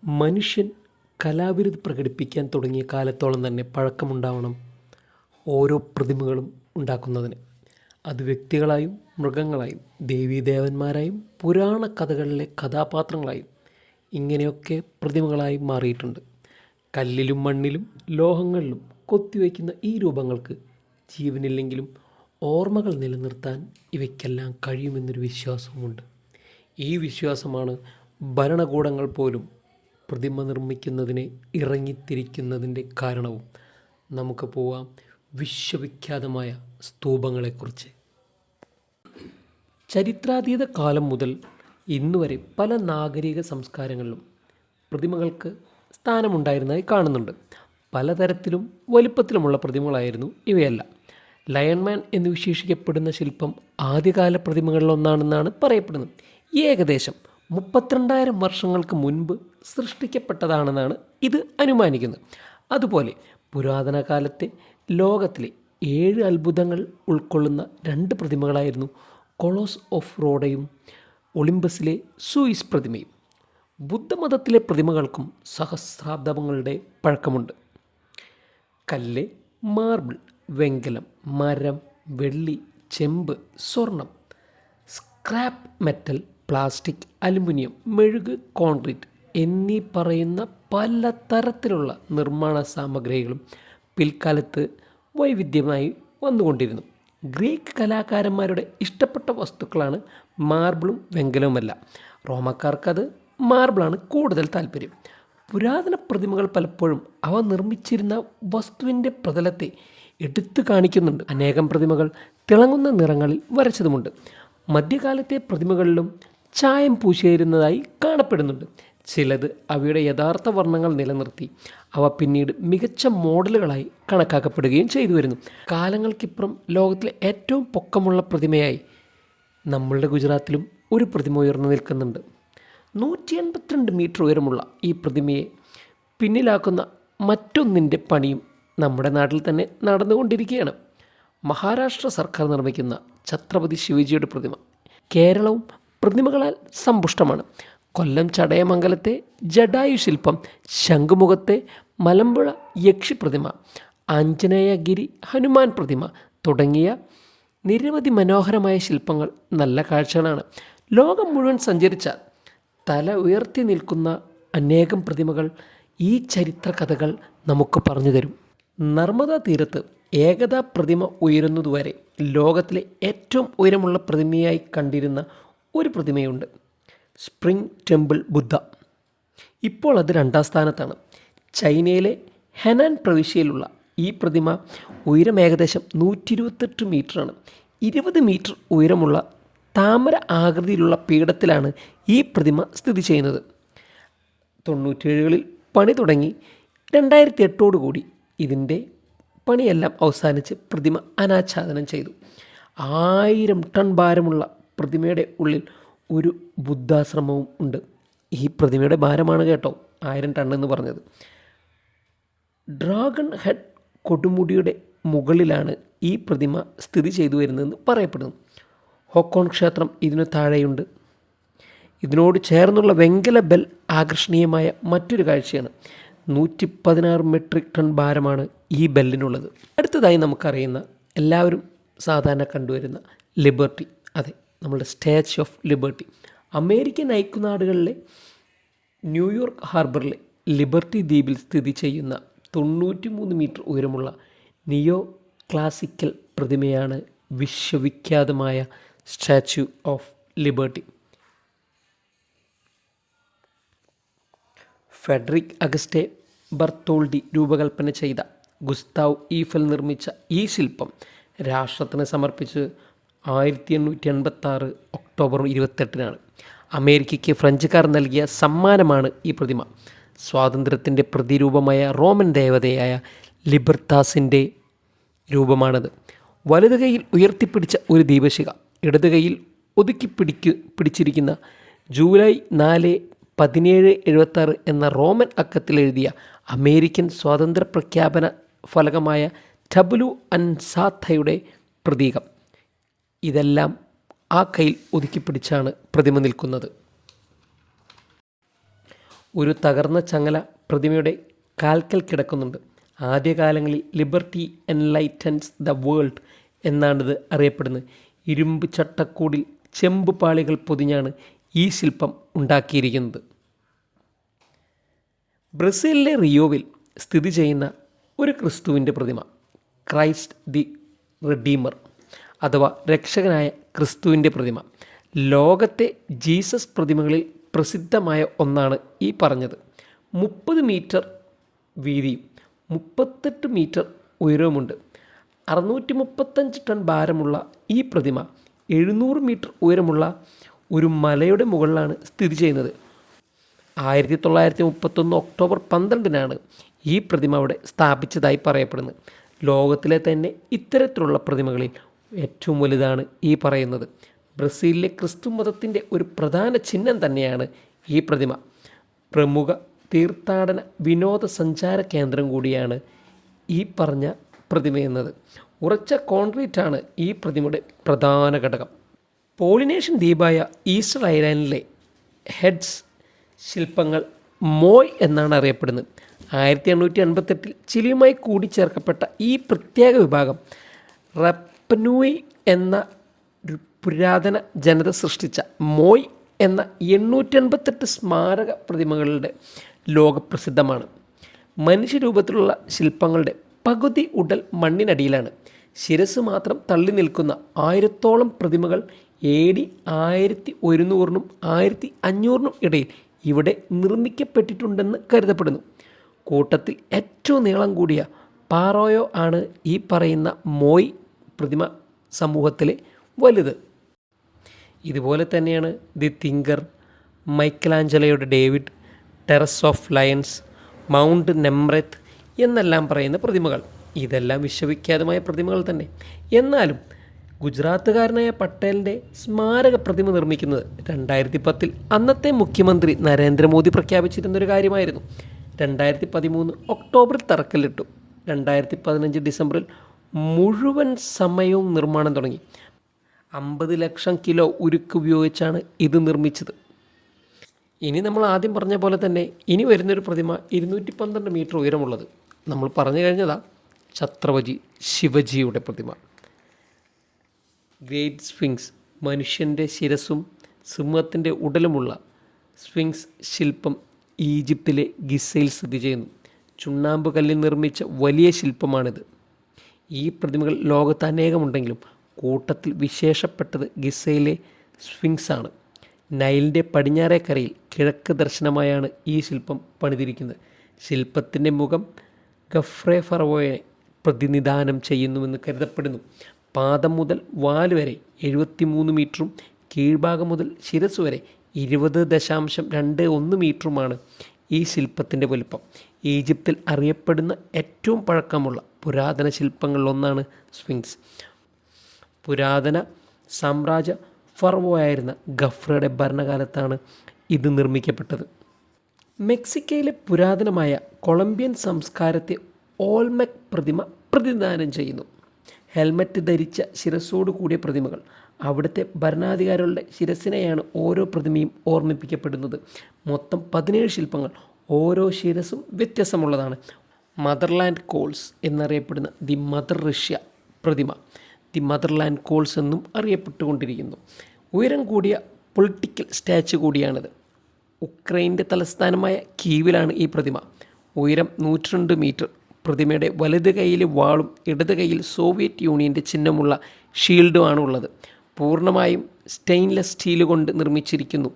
മനുഷ്യൻ കലാവിരുത് പ്രകടിപ്പിക്കാൻ തുടങ്ങിയ കാലത്തോളം തന്നെ പഴക്കമുണ്ടാവണം ഓരോ പ്രതിമകളും ഉണ്ടാക്കുന്നതിന്. അത് വ്യക്തികളായും മൃഗങ്ങളായും ദേവീദേവന്മാരായും പുരാണ കഥകളിലെ കഥാപാത്രങ്ങളായും ഇങ്ങനെയൊക്കെ പ്രതിമകളായി മാറിയിട്ടുണ്ട്. കല്ലിലും മണ്ണിലും ലോഹങ്ങളിലും കൊത്തിവയ്ക്കുന്ന ഈ രൂപങ്ങൾക്ക് ജീവനില്ലെങ്കിലും ഓർമ്മകൾ നിലനിർത്താൻ ഇവയ്ക്കെല്ലാം കഴിയുമെന്നൊരു വിശ്വാസവുമുണ്ട്. ഈ വിശ്വാസമാണ് ഭരണകൂടങ്ങൾ പോലും പ്രതിമ നിർമ്മിക്കുന്നതിനെ ഇറങ്ങിത്തിരിക്കുന്നതിൻ്റെ കാരണവും. നമുക്ക് പോവാം വിശ്വവിഖ്യാതമായ സ്തൂപങ്ങളെക്കുറിച്ച്. ചരിത്രാതീത കാലം മുതൽ ഇന്നുവരെ പല നാഗരിക സംസ്കാരങ്ങളിലും പ്രതിമകൾക്ക് സ്ഥാനമുണ്ടായിരുന്നതായി കാണുന്നുണ്ട്. പലതരത്തിലും വലിപ്പത്തിലുമുള്ള പ്രതിമകളായിരുന്നു ഇവയെല്ലാം. ലയൺമാൻ എന്ന് വിശേഷിക്കപ്പെടുന്ന ശില്പം ആദ്യകാല പ്രതിമകളിലൊന്നാണെന്നാണ് പറയപ്പെടുന്നത്. ഏകദേശം 32,000 വർഷങ്ങൾക്ക് മുൻപ് സൃഷ്ടിക്കപ്പെട്ടതാണെന്നാണ് ഇത് അനുമാനിക്കുന്നത്. അതുപോലെ പുരാതന കാലത്തെ ലോകത്തിലെ 7 അത്ഭുതങ്ങൾ ഉൾക്കൊള്ളുന്ന 2 പ്രതിമകളായിരുന്നു കൊളോസ് ഓഫ് റോഡയും ഒളിമ്പസിലെ സൂയിസ് പ്രതിമയും. ബുദ്ധമതത്തിലെ പ്രതിമകൾക്കും സഹസ്രാബ്ദങ്ങളുടെ പഴക്കമുണ്ട്. കല്ല്, മാർബിൾ, വെങ്കലം, മരം, വെള്ളി, ചെമ്പ്, സ്വർണം, സ്ക്രാപ്പ് മെറ്റൽ, പ്ലാസ്റ്റിക്, അലുമിനിയം, മെഴുക്, കോൺക്രീറ്റ് എന്നീ പറയുന്ന പല തരത്തിലുള്ള നിർമ്മാണ സാമഗ്രികളും പിൽക്കാലത്ത് വൈവിധ്യമായി വന്നുകൊണ്ടിരുന്നു. ഗ്രീക്ക് കലാകാരന്മാരുടെ ഇഷ്ടപ്പെട്ട വസ്തുക്കളാണ് മാർബിളും വെങ്കലവുമെല്ലാം. റോമക്കാർക്കത് മാർബിളാണ് കൂടുതൽ താല്പര്യം. പുരാതന പ്രതിമകൾ പലപ്പോഴും അവ നിർമ്മിച്ചിരുന്ന വസ്തുവിൻ്റെ പ്രതലത്തെ എടുത്തു കാണിക്കുന്നുണ്ട്. അനേകം പ്രതിമകൾ തിളങ്ങുന്ന നിറങ്ങളിൽ വരച്ചതുമുണ്ട്. മധ്യകാലത്തെ പ്രതിമകളിലും ചായം പൂശിയിരുന്നതായി കാണപ്പെടുന്നുണ്ട്. ചിലത് അവയുടെ യഥാർത്ഥ വർണ്ണങ്ങൾ നിലനിർത്തി അവ പിന്നീട് മികച്ച മോഡലുകളായി കണക്കാക്കപ്പെടുകയും ചെയ്തു വരുന്നു. കാലങ്ങൾക്കിപ്പുറം ലോകത്തിലെ ഏറ്റവും പൊക്കമുള്ള പ്രതിമയായി നമ്മളുടെ ഗുജറാത്തിലും ഒരു പ്രതിമ ഉയർന്നു നിൽക്കുന്നുണ്ട്. 182 മീറ്റർ ഉയരമുള്ള ഈ പ്രതിമയെ പിന്നിലാക്കുന്ന മറ്റൊന്നിൻ്റെ പണിയും നമ്മുടെ നാട്ടിൽ തന്നെ നടന്നുകൊണ്ടിരിക്കുകയാണ്. മഹാരാഷ്ട്ര സർക്കാർ നിർമ്മിക്കുന്ന ഛത്രപതി ശിവജിയുടെ പ്രതിമ കേരളവും പ്രതിമകളാൽ സമ്പുഷ്ടമാണ്. കൊല്ലം ചടയമംഗലത്തെ ജഡായു ശില്പം, ശംഖുമുഖത്തെ മലമ്പുഴ യക്ഷി പ്രതിമ, ആഞ്ജനേയഗിരി ഹനുമാൻ പ്രതിമ തുടങ്ങിയ നിരവധി മനോഹരമായ ശില്പങ്ങൾ നല്ല കാഴ്ചകളാണ്. ലോകം മുഴുവൻ സഞ്ചരിച്ചാൽ തല ഉയർത്തി നിൽക്കുന്ന അനേകം പ്രതിമകൾ ഈ ചരിത്ര കഥകൾ നമുക്ക് പറഞ്ഞു തരും. നർമ്മദാ തീരത്ത് ഏകതാ പ്രതിമ ഉയരുന്നതുവരെ ലോകത്തിലെ ഏറ്റവും ഉയരമുള്ള പ്രതിമയായി കണ്ടിരുന്ന ഒരു പ്രതിമയുണ്ട്, സ്പ്രിംഗ് ടെമ്പിൾ ബുദ്ധ. ഇപ്പോൾ അത് 2ാം സ്ഥാനത്താണ്. ചൈനയിലെ ഹെനാൻ പ്രവിശ്യയിലുള്ള ഈ പ്രതിമ ഉയരം ഏകദേശം 128 മീറ്ററാണ്. 20 മീറ്റർ ഉയരമുള്ള താമര ആകൃതിയിലുള്ള പീഠത്തിലാണ് ഈ പ്രതിമ സ്ഥിതി ചെയ്യുന്നത്. 97കളിൽ പണി തുടങ്ങി 2008 ഇതിൻ്റെ പണിയെല്ലാം അവസാനിച്ച് പ്രതിമ അനാച്ഛാദനം ചെയ്തു. 1000 ടൺ ഭാരമുള്ള പ്രതിമയുടെ ഉള്ളിൽ ഒരു ബുദ്ധാശ്രമവും ഉണ്ട്. ഈ പ്രതിമയുടെ ഭാരമാണ് കേട്ടോ 1000 ടൺ എന്ന് പറഞ്ഞത്. ഡ്രാഗൺ ഹെഡ് കൊടുമുടിയുടെ മുകളിലാണ് ഈ പ്രതിമ സ്ഥിതി ചെയ്തു വരുന്നതെന്ന് പറയപ്പെടുന്നു. ഹോക്കോൺ ക്ഷേത്രം ഇതിനു താഴെയുണ്ട്. ഇതിനോട് ചേർന്നുള്ള വെങ്കല ബെൽ ആകർഷണീയമായ മറ്റൊരു കാഴ്ചയാണ്. 116 മെട്രിക് ടൺ ഭാരമാണ് ഈ ബെല്ലിനുള്ളത്. അടുത്തതായി നമുക്കറിയുന്ന എല്ലാവരും സാധാരണ കണ്ടുവരുന്ന ലിബർട്ടി, അതെ, നമ്മളുടെ സ്റ്റാച്യു ഓഫ് ലിബർട്ടി. അമേരിക്കൻ ഐക്യനാടുകളിലെ ന്യൂയോർക്ക് ഹാർബറിലെ ലിബർട്ടി ദ്വീപിൽ സ്ഥിതി ചെയ്യുന്ന 93 മീറ്റർ ഉയരമുള്ള നിയോ ക്ലാസിക്കൽ പ്രതിമയാണ് വിശ്വവിഖ്യാതമായ statue of liberty. Frederic Auguste Bartholdi രൂപകൽപ്പന ചെയ്ത ഗുസ്താവ് ഈഫൽ നിർമ്മിച്ച ഈ ശില്പം രാഷ്ട്രത്തിന് സമർപ്പിച്ച് 1886 ഒക്ടോബർ 28 അമേരിക്കയ്ക്ക് ഫ്രഞ്ചുകാർ നൽകിയ സമ്മാനമാണ് ഈ പ്രതിമ. സ്വാതന്ത്ര്യത്തിൻ്റെ പ്രതിരൂപമായ റോമൻ ദേവതയായ ലിബർത്താസിൻ്റെ രൂപമാണത്. വലതു കൈയിൽ ഉയർത്തിപ്പിടിച്ച ഒരു ദീപശിഖ, ഇടതു കൈയിൽ പിടിച്ചിരിക്കുന്ന ജൂലൈ 4, 1776 എന്ന റോമൻ അക്കത്തിൽ എഴുതിയ അമേരിക്കൻ സ്വാതന്ത്ര്യ പ്രഖ്യാപന ഫലകമായ ടബുലു അൻസാത്തയുടെ പ്രതീകം. ഇതെല്ലാം ആ കയ്യിൽ ഒതുക്കിപ്പിടിച്ചാണ് പ്രതിമ നിൽക്കുന്നത്. ഒരു തകർന്ന ചങ്ങല പ്രതിമയുടെ കാൽക്കൽ കിടക്കുന്നുണ്ട്. ആദ്യകാലങ്ങളിൽ ലിബർട്ടി എൻലൈറ്റൻസ് ദ വേൾഡ് എന്നാണിത് അറിയപ്പെടുന്നത്. ഇരുമ്പ് ചട്ടക്കൂടിൽ ചെമ്പ് പാളികൾ പൊതിഞ്ഞാണ് ഈ ശില്പം ഉണ്ടാക്കിയിരിക്കുന്നത്. ബ്രസീലിലെ റിയോവിൽ സ്ഥിതി ചെയ്യുന്ന ഒരു ക്രിസ്തുവിൻ്റെ പ്രതിമ, ക്രൈസ്റ്റ് ദി റെഡീമർ അഥവാ രക്ഷകനായ ക്രിസ്തുവിൻ്റെ പ്രതിമ, ലോകത്തെ ജീസസ് പ്രതിമകളിൽ പ്രസിദ്ധമായ ഒന്നാണ് ഈ പറഞ്ഞത്. 30 മീറ്റർ വീതിയും 38 മീറ്റർ ഉയരവുമുണ്ട്. 635 ടൺ ഭാരമുള്ള ഈ പ്രതിമ 700 മീറ്റർ ഉയരമുള്ള ഒരു മലയുടെ മുകളിലാണ് സ്ഥിതി ചെയ്യുന്നത്. 1931 ഒക്ടോബർ 12 ഈ പ്രതിമ അവിടെ സ്ഥാപിച്ചതായി പറയപ്പെടുന്നത്. ലോകത്തിലെ തന്നെ ഇത്തരത്തിലുള്ള പ്രതിമകളിൽ ഏറ്റവും വലുതാണ് ഈ പറയുന്നത്. ബ്രസീലിലെ ക്രിസ്തു മതത്തിൻ്റെ ഒരു പ്രധാന ചിഹ്നം തന്നെയാണ് ഈ പ്രതിമ. പ്രമുഖ തീർത്ഥാടന വിനോദസഞ്ചാര കേന്ദ്രം കൂടിയാണ് ഈ പറഞ്ഞ പ്രതിമയെന്നത്. ഉറച്ച കോൺക്രീറ്റാണ് ഈ പ്രതിമയുടെ പ്രധാന ഘടകം. പോളിനേഷ്യൻ ദ്വീപായ ഈസ്റ്റർ ഐലാൻഡിലെ ഹെഡ്സ് ശില്പങ്ങൾ മോയ് എന്നാണ് അറിയപ്പെടുന്നത്. 1858 ചിലിയുമായി കൂടിച്ചേർക്കപ്പെട്ട ഈ പ്രത്യേക വിഭാഗം റപ്പനൂയി എന്ന പുരാതന ജനത സൃഷ്ടിച്ച മോയ് എന്ന 888 സ്മാരക പ്രതിമകളുടെ ലോകപ്രസിദ്ധമാണ്. മനുഷ്യരൂപത്തിലുള്ള ശില്പങ്ങളുടെ പകുതി ഉടൽ മണ്ണിനടിയിലാണ്. ശിരസ് മാത്രം തള്ളി നിൽക്കുന്ന 1000ഓളം പ്രതിമകൾ AD 1100-നും 1500-നും ഇടയിൽ ഇവിടെ നിർമ്മിക്കപ്പെട്ടിട്ടുണ്ടെന്ന് കരുതപ്പെടുന്നു. കൂട്ടത്തിൽ ഏറ്റവും നീളം കൂടിയ പാറോയോ ആണ് ഈ പറയുന്ന മോയ് പ്രതിമ സമൂഹത്തിലെ വലുത്. ഇതുപോലെ തന്നെയാണ് ദി തിങ്കർ, മൈക്കലാഞ്ചലോയുടെ David, Terrace of Lions, Mount Nemrut എന്നെല്ലാം പറയുന്ന പ്രതിമകൾ. ഇതെല്ലാം വിശ്വവിഖ്യാതമായ പ്രതിമകൾ തന്നെ. എന്നാലും ഗുജറാത്തുകാരനായ പട്ടേലിൻ്റെ സ്മാരക പ്രതിമ നിർമ്മിക്കുന്നത് 2010 അന്നത്തെ മുഖ്യമന്ത്രി നരേന്ദ്രമോദി പ്രഖ്യാപിച്ചിരുന്നൊരു കാര്യമായിരുന്നു. 2013 ഒക്ടോബറിൽ തറക്കല്ലിട്ടു. 2015 ഡിസംബറിൽ മുഴുവൻ സമയവും നിർമ്മാണം തുടങ്ങി. 50 ലക്ഷം കിലോ ഉരുക്ക് ഉപയോഗിച്ചാണ് ഇത് നിർമ്മിച്ചത്. ഇനി നമ്മൾ ആദ്യം പറഞ്ഞ പോലെ തന്നെ ഇനി വരുന്നൊരു പ്രതിമ 212 മീറ്റർ ഉയരമുള്ളത്. നമ്മൾ പറഞ്ഞു കഴിഞ്ഞതാ ഛത്രപതി ശിവജിയുടെ പ്രതിമ. ഗ്രേറ്റ് സ്ഫിങ്സ്, മനുഷ്യൻ്റെ ശിരസും സിംഹത്തിൻ്റെ ഉടലുമുള്ള സ്ഫിങ്സ് ശില്പം ഈജിപ്തിലെ ഗിസയിൽ സ്ഥിതി ചെയ്യുന്നു. ചുണ്ണാമ്പ് കല്ലിൽ നിർമ്മിച്ച വലിയ ശില്പമാണിത്. ഈ പ്രതിമകൾ ലോകത്ത് അനേകമുണ്ടെങ്കിലും കൂട്ടത്തിൽ വിശേഷപ്പെട്ടത് ഗിസയിലെ സ്ഫിങ്സ് ആണ്. നൈലിൻ്റെ പടിഞ്ഞാറേക്കരയിൽ കിഴക്ക് ദർശനമായാണ് ഈ ശില്പം പണിതിരിക്കുന്നത്. ശില്പത്തിൻ്റെ മുഖം ഗഫ്രെ ഫറവോയെ പ്രതിനിധാനം ചെയ്യുന്നുവെന്ന് കരുതപ്പെടുന്നു. പാദം മുതൽ വാല് വരെ 73 മീറ്ററും കീഴ്ഭാഗം മുതൽ ശിരസ് വരെ 20.21 മീറ്ററുമാണ് ഈ ശില്പത്തിൻ്റെ വലുപ്പം. ഈജിപ്തിൽ അറിയപ്പെടുന്ന ഏറ്റവും പഴക്കമുള്ള പുരാതന ശില്പങ്ങളിലൊന്നാണ് സ്ഫിങ്സ്. പുരാതന സാമ്രാജ്യ ഫറവോയായിരുന്ന ഗഫ്രയുടെ ഭരണകാലത്താണ് ഇത് നിർമ്മിക്കപ്പെട്ടത്. മെക്സിക്കോയിലെ പുരാതനമായ കൊളംബിയൻ സംസ്കാരത്തെ ഓൾമെക് പ്രതിമ പ്രതിനിധാനം ചെയ്യുന്നു. ഹെൽമറ്റ് ധരിച്ച ശിരസ്സോടു കൂടിയ പ്രതിമകൾ. അവിടുത്തെ ഭരണാധികാരികളുടെ ശിരസിനെയാണ് ഓരോ പ്രതിമയും ഓർമ്മിപ്പിക്കപ്പെടുന്നത്. മൊത്തം 17 ശില്പങ്ങൾ. ഓരോ ശിരസും വ്യത്യസ്തമുള്ളതാണ്. മദർലാൻഡ് കോൾസ് എന്നറിയപ്പെടുന്ന ദി മദർ റഷ്യ പ്രതിമ ദി മദർലാൻഡ് കോൾസ് എന്നും അറിയപ്പെട്ടുകൊണ്ടിരിക്കുന്നു. ഉയരം കൂടിയ പൊളിറ്റിക്കൽ സ്റ്റാച്ചു കൂടിയാണിത്. ഉക്രൈൻ്റെ തലസ്ഥാനമായ കീവിലാണ് ഈ പ്രതിമ. ഉയരം 102 മീറ്റർ. പ്രതിമയുടെ വലത് കൈയിൽ വാളും ഇടത് കൈയിൽ സോവിയറ്റ് യൂണിയൻ്റെ ചിഹ്നമുള്ള ഷീൽഡുമാണ് ഉള്ളത്. പൂർണ്ണമായും സ്റ്റെയിൻലെസ് സ്റ്റീൽ കൊണ്ട് നിർമ്മിച്ചിരിക്കുന്നു.